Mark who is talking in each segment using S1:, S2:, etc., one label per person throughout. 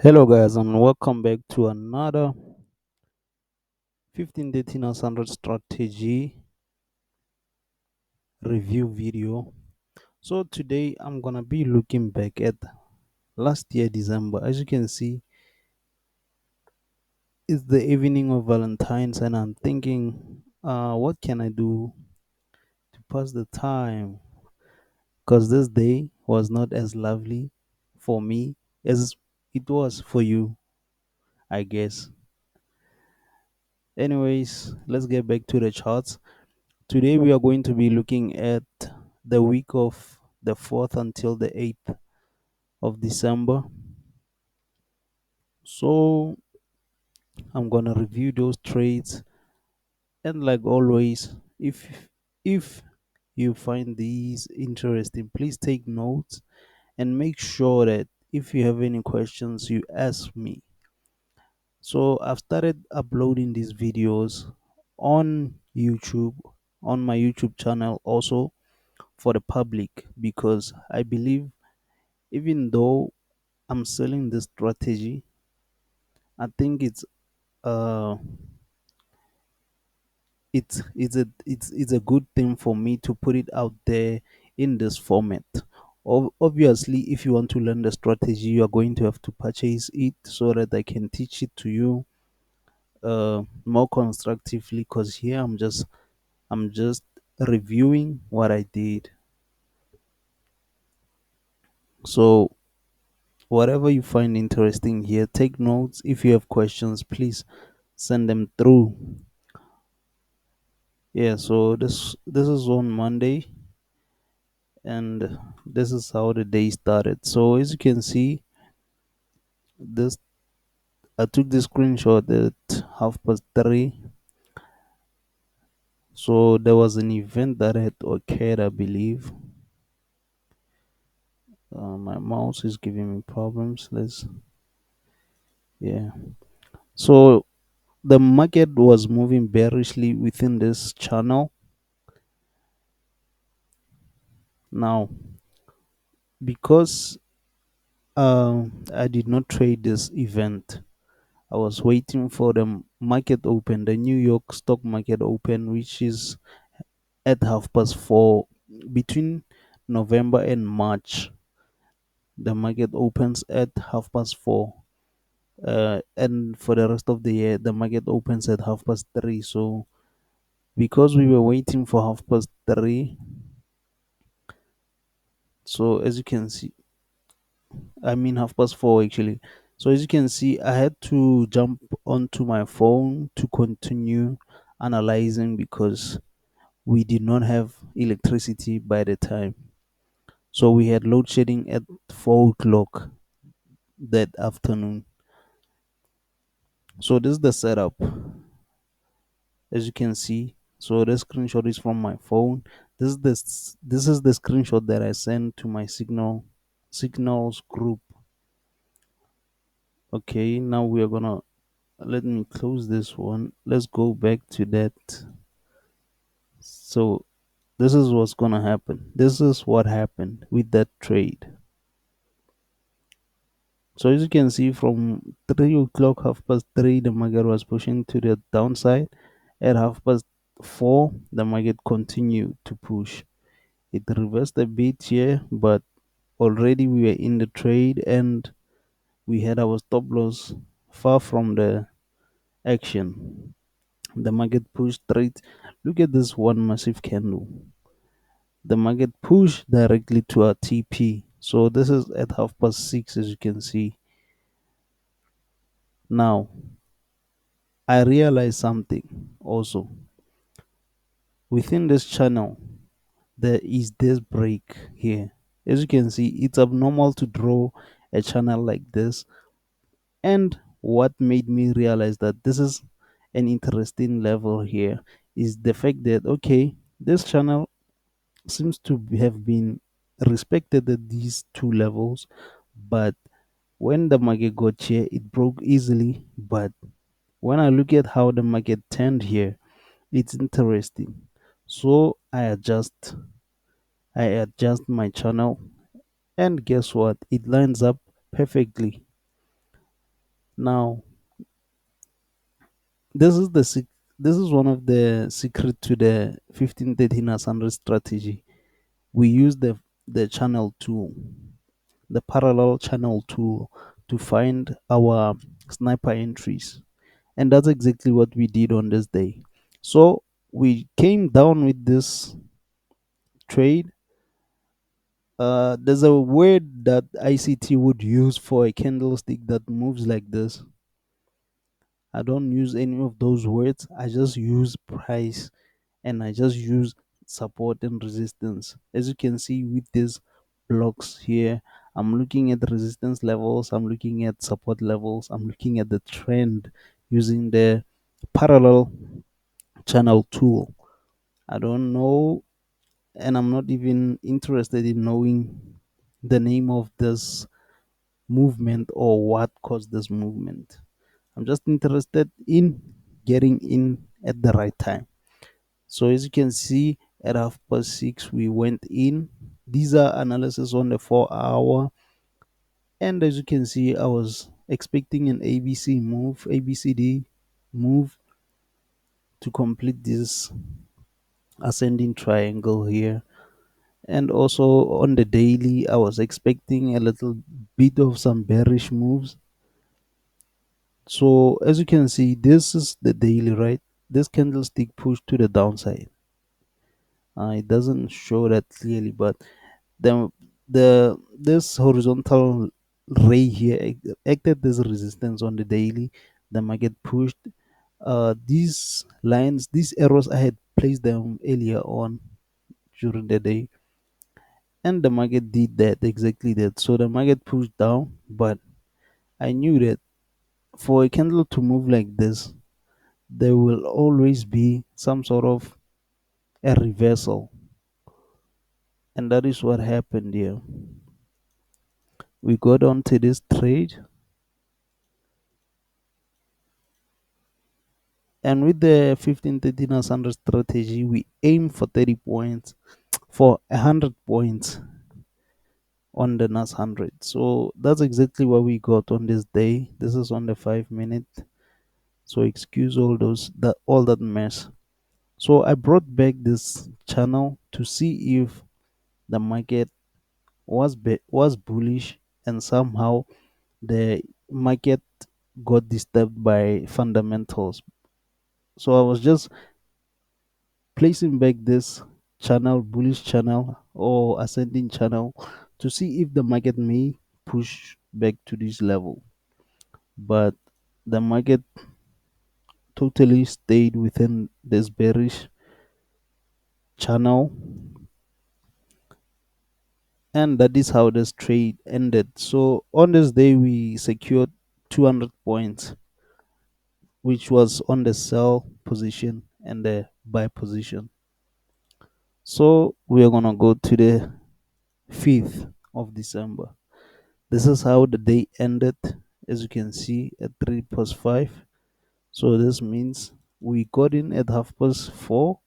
S1: Hello, guys, and welcome back to another 15-day Tina Sandra strategy review video. So, today I'm gonna be looking back at last year, December. As you can see, it's the evening of Valentine's, and I'm thinking, what can I do to pass the time? Because this day was not as lovely for me as it was for you, I guess. Anyways, let's get back to the charts. Today we are going to be looking at the week of the 4th until the 8th of December. So I'm going to review those trades, and like always, if you find these interesting, please take notes and make sure that if you have any questions you ask me. So I've started uploading these videos on YouTube, on my YouTube channel also, for the public, because I believe even though I'm selling this strategy, I think uh it's a good thing for me to put it out there in this format. Obviously, if you want to learn the strategy, you are going to have to purchase it so that I can teach it to you more constructively, because here I'm just reviewing what I did. So whatever you find interesting here, take notes. If you have questions, please send them through. Yeah, so this is on Monday, and this is how the day started. So as you can see, this I took the screenshot at 3:30. So there was an event that had occurred, I believe. My mouse is giving me problems. Yeah. So the market was moving bearishly within this channel. Now, because I did not trade this event, I was waiting for the market open, the New York stock market open, which is at 4:30. Between November and March, the market opens at 4:30. And for the rest of the year, the market opens at 3:30. So because we were waiting for 3:30, so as you can see, I mean 4:30 actually. So as you can see, I had to jump onto my phone to continue analyzing, because we did not have electricity by the time. So we had load shedding at 4 o'clock that afternoon. So this is the setup, as you can see. So the screenshot is from my phone. This is the screenshot that I sent to my signals group. Okay, now we are gonna, let me close this one. Let's go back to that. So this is what's gonna happen. This is what happened with that trade. So as you can see, from 3 o'clock, 3:30, the market was pushing to the downside. At 4:30, the market continued to push. It reversed a bit here, but already we were in the trade, and we had our stop loss far from the action. The market pushed straight. Look at this one massive candle. The market pushed directly to our TP. So this is at 6:30, as you can see. Now, I realized something also. Within this channel, there is this break here. As you can see, it's abnormal to draw a channel like this. And what made me realize that this is an interesting level here is the fact that, okay, this channel seems to have been respected at these two levels, but when the market got here, it broke easily. But when I look at how the market turned here, it's interesting. So I adjust my channel, and guess what? It lines up perfectly. Now, this is this is one of the secret to the 1513 as 100 strategy. We use the channel tool, the parallel channel tool, to find our sniper entries, and that's exactly what we did on this day. So we came down with this trade. There's a word that ICT would use for a candlestick that moves like this. I don't use any of those words. I just use price, and I just use support and resistance. As you can see with these blocks here, I'm looking at the resistance levels, I'm looking at support levels, I'm looking at the trend using the parallel channel tool. I don't know, and I'm not even interested in knowing the name of this movement or what caused this movement. I'm just interested in getting in at the right time. So as you can see, at 6:30 we went in. These are analysis on the 4 hour, and as you can see, I was expecting an ABC move, ABCD move to complete this ascending triangle here. And also on the daily, I was expecting a little bit of some bearish moves. So as you can see, this is the daily, right? This candlestick pushed to the downside. It doesn't show that clearly, but the this horizontal ray here acted as resistance on the daily. The market pushed these lines, these arrows. I had placed them earlier on during the day, and the market did that, exactly that. So the market pushed down, but I knew that for a candle to move like this, there will always be some sort of a reversal, and that is what happened here. We got onto this trade, and with the 1513 as 100 strategy, we aim for 30 points, for 100 points on the NAS 100. So that's exactly what we got on this day. This is on the 5 minute. So excuse all that mess. So I brought back this channel to see if the market was bullish, and somehow the market got disturbed by fundamentals. So I was just placing back this channel, bullish channel or ascending channel, to see if the market may push back to this level. But the market totally stayed within this bearish channel, and that is how this trade ended. So on this day we secured 200 points, which was on the sell position and the buy position. So we are gonna go to the 5th of December. This is how the day ended, as you can see, at 3 past 5. So this means we got in at 4:30,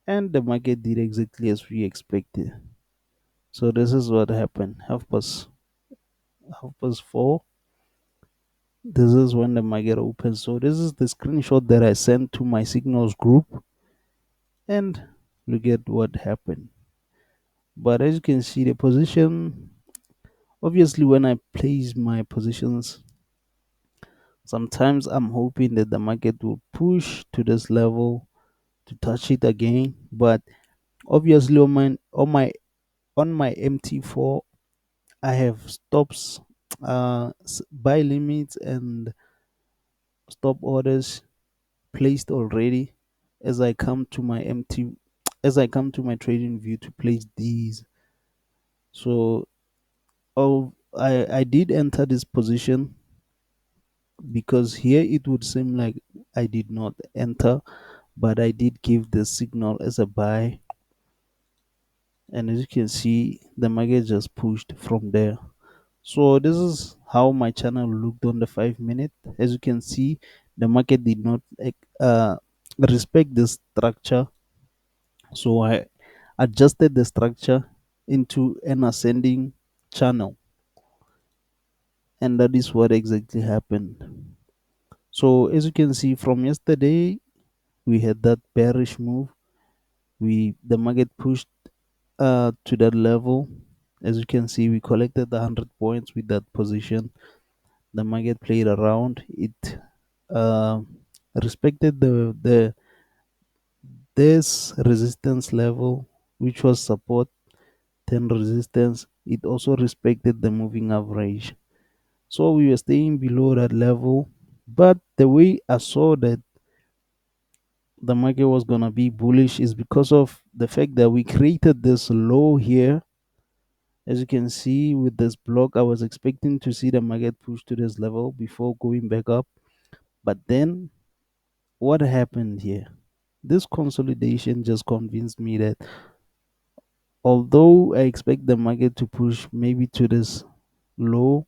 S1: and the market did exactly as we expected. So this is what happened. Half past 4. This is when the market opens. So this is the screenshot that I sent to my signals group, and look at what happened. But as you can see, the position, obviously when I place my positions, sometimes I'm hoping that the market will push to this level to touch it again. But obviously on my MT4, I have stops, buy limits and stop orders placed already, as I come to my trading view to place these. So I did enter this position, because here it would seem like I did not enter, but I did give the signal as a buy, and as you can see, the market just pushed from there. So this is how my channel looked on the 5 minute. As you can see, the market did not uh, respect the structure, so I adjusted the structure into an ascending channel, and that is what exactly happened. So as you can see from yesterday, we had that bearish move. The market pushed to that level. As you can see, we collected the 100 points with that position. The market played around it, uh, respected the this resistance level, which was support 10 resistance. It also respected the moving average, so we were staying below that level. But the way I saw that the market was gonna be bullish is because of the fact that we created this low here. As you can see with this block, I was expecting to see the market push to this level before going back up. But then what happened here? This consolidation just convinced me that although I expect the market to push maybe to this low,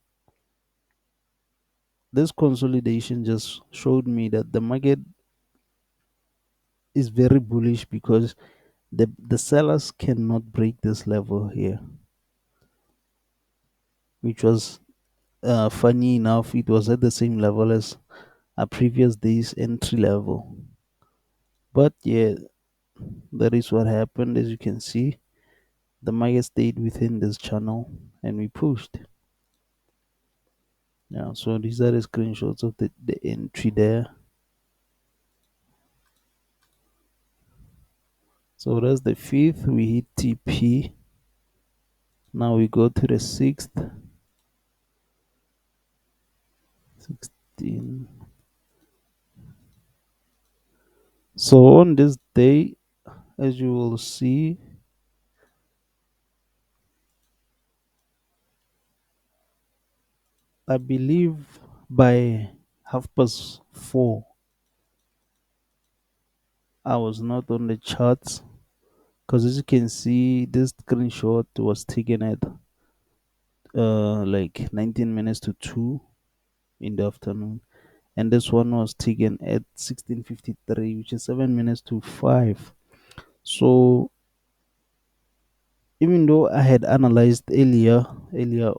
S1: this consolidation just showed me that the market is very bullish because the sellers cannot break this level here, which was funny enough, it was at the same level as a previous day's entry level. But yeah, that is what happened. As you can see, the market stayed within this channel and we pushed. Yeah, so these are the screenshots of the entry there. So that's the fifth. We hit TP. Now we go to the sixth, 16. So on this day, as you will see, I believe by 4:30, I was not on the charts because as you can see, this screenshot was taken at like 19 minutes to 2 in the afternoon, and this one was taken at 16:53, which is 7 minutes to 5. So even though I had analyzed earlier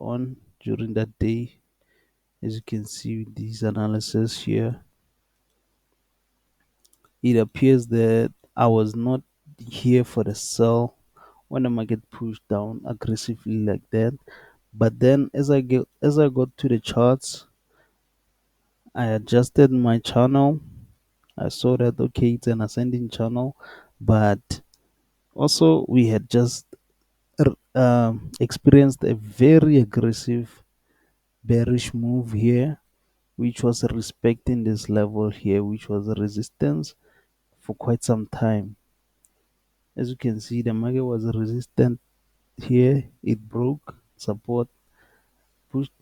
S1: on during that day, as you can see with these analysis here, it appears that I was not here for the sell when the market pushed down aggressively like that. But then as I got to the charts, I adjusted my channel. I saw that okay, it's an ascending channel, but also we had just experienced a very aggressive bearish move here, which was respecting this level here, which was a resistance for quite some time. As you can see, the market was resistant here. It broke support, pushed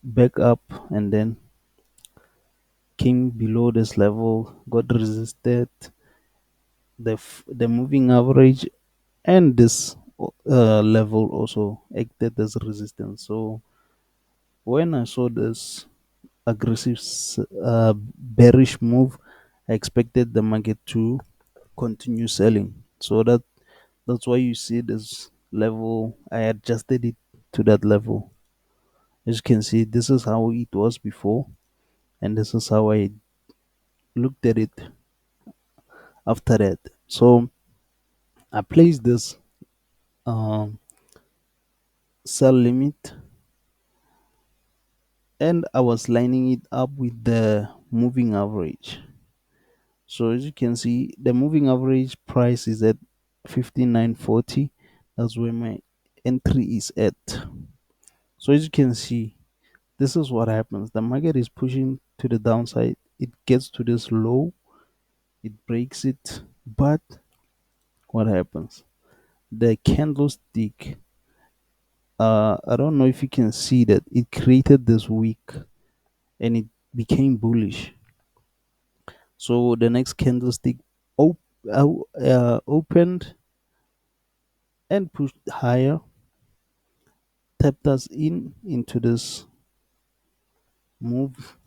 S1: back up, and then came below this level, got resisted. The moving average and this level also acted as resistance. So when I saw this aggressive bearish move, I expected the market to continue selling. So that's why you see this level. I adjusted it to that level. As you can see, this is how it was before, and this is how I looked at it after that. So I placed this um, sell limit, and I was lining it up with the moving average. So as you can see, the moving average price is at 59.40. That's where my entry is at. So as you can see, this is what happens. The market is pushing to the downside. It gets to this low, it breaks it, but what happens? The candlestick, I don't know if you can see that it created this wick and it became bullish. So the next candlestick opened and pushed higher, tapped us into this move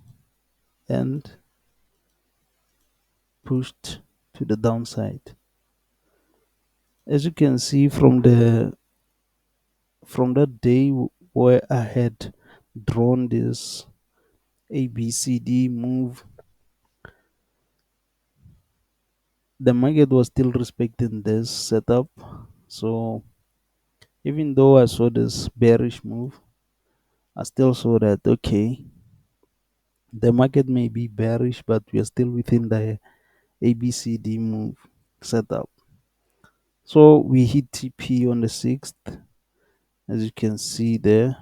S1: and pushed to the downside. As you can see from that day where I had drawn this ABCD move, the market was still respecting this setup. So even though I saw this bearish move, I still saw that okay, the market may be bearish, but we are still within the ABCD move setup. So we hit TP on the 6th, as you can see there.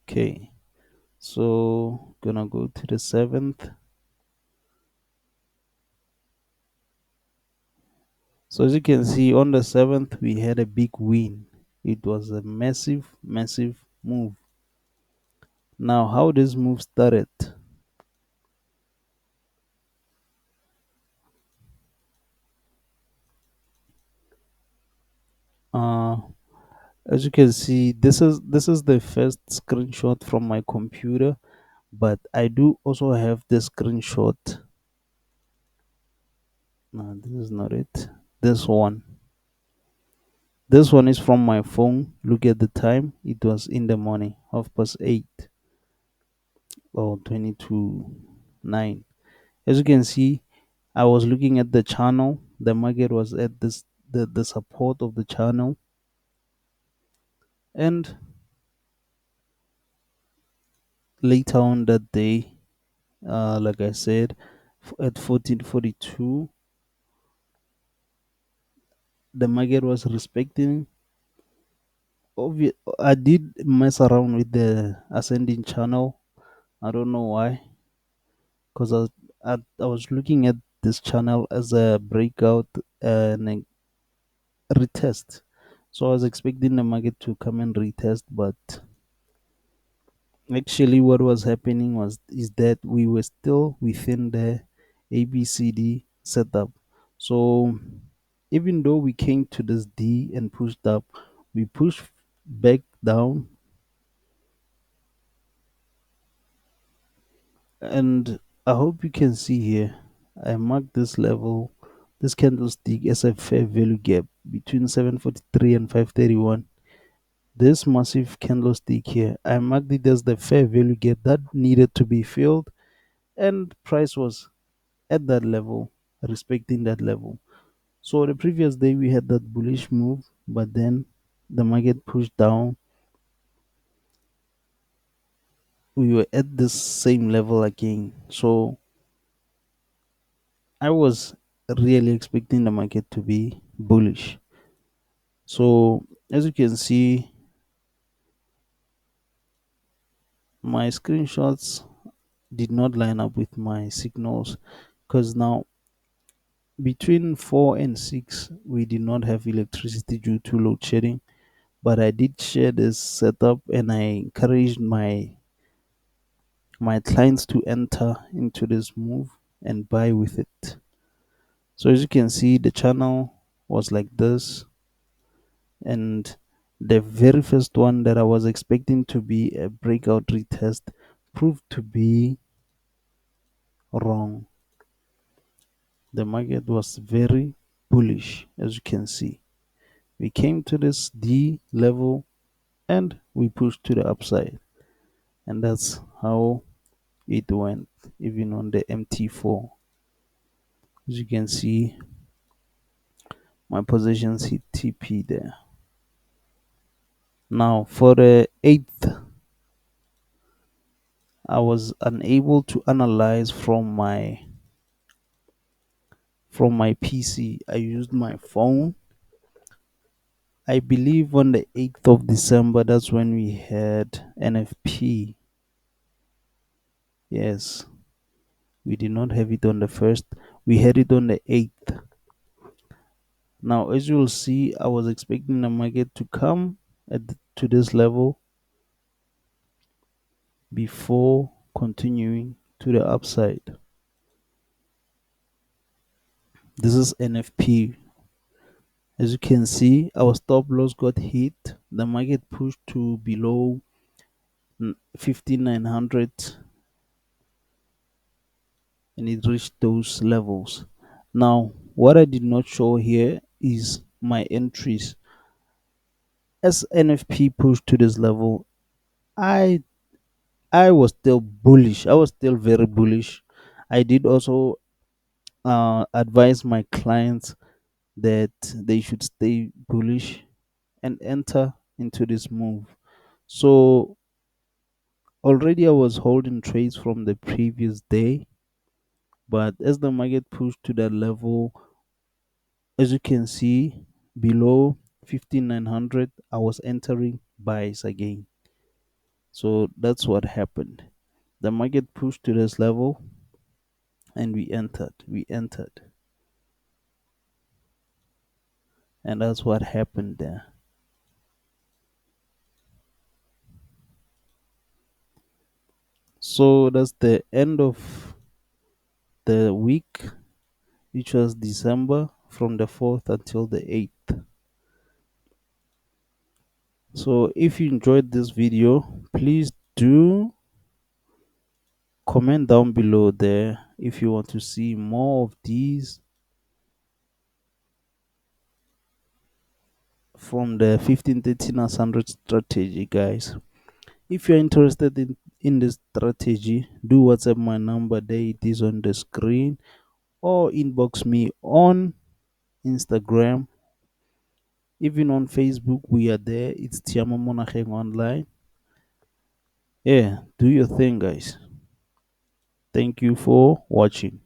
S1: Okay, so gonna go to the 7th. So as you can see on the 7th, we had a big win. It was a massive, massive move. Now, how this move started? Uh, as you can see, this is the first screenshot from my computer, but I do also have the screenshot. No, this is not it. This one. This one is from my phone. Look at the time. It was in the morning, 8:30 or 22:09. As you can see, I was looking at the channel. The market was at the support of the channel, and later on that day, like I said, at 14:42, the market was respecting. I did mess around with the ascending channel. I don't know why, because I was looking at this channel as a breakout and a retest. So I was expecting the market to come and retest, but actually what was happening was is that we were still within the ABCD setup. So even though we came to this D and pushed up, we pushed back down, and I hope you can see here. I marked this level, this candlestick as a fair value gap between 743 and 531. This massive candlestick here, I marked it as the fair value gap that needed to be filled, and price was at that level, respecting that level. So the previous day we had that bullish move, but then the market pushed down. We were at this same level again. So I was really expecting the market to be bullish. So as you can see, my screenshots did not line up with my signals, because now between 4 and 6 we did not have electricity due to load shedding. But I did share this setup, and I encouraged my clients to enter into this move and buy with it. So as you can see, the channel was like this, and the very first one that I was expecting to be a breakout retest proved to be wrong. The market was very bullish, as you can see. We came to this D level and we pushed to the upside, and that's how it went, even on the MT4. As you can see, my positions hit TP there. Now for the 8th, I was unable to analyze from my PC. I used my phone. I believe on the 8th of December, that's when we had NFP. Yes, we did not have it on the 1st. We had it on the 8th. Now, as you will see, I was expecting the market to come to this level before continuing to the upside. This is NFP. As you can see, our stop loss got hit. The market pushed to below 5900, and it reached those levels. Now, what I did not show here is my entries. as NFP pushed to this level, I I was still bullish. I was still very bullish. I did also advise my clients that they should stay bullish and enter into this move. So already I was holding trades from the previous day, but as the market pushed to that level, as you can see below 15900, I was entering buys again. So that's what happened. The market pushed to this level and we entered, and that's what happened there. So that's the end of the week, which was December from the 4th until the 8th. So if you enjoyed this video, please do comment down below there if you want to see more of these from the 1513 as 100 strategy, guys. If you're interested in this strategy, do WhatsApp my number there, it is on the screen, or inbox me on Instagram. Even on Facebook, we are there. It's Tshiamo Monageng online. Yeah, do your thing, guys. Thank you for watching.